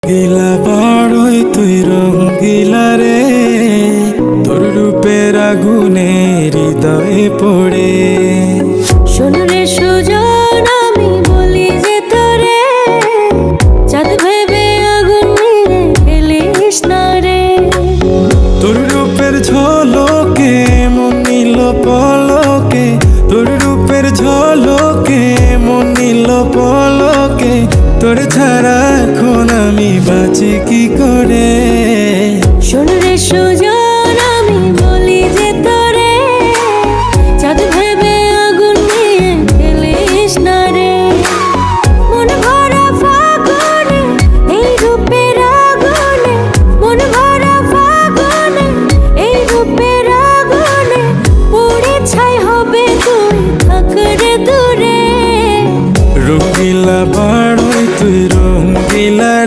গিলা বড়ই তুই রঙ্গিলা রে, তোর রূপের আগুনে হৃদয়ে পড়ে। শোন রে সুজন, আমি বলি যে তোরে, চাঁদ ভেবে আগুন নিয়ে খেলিস না রে। তোর রূপের ঝলকে মন নিল পলকে, তোর রূপের ঝলকে মন নিল পলকে। তোর ছাড়া এখন আমি বাঁচি কি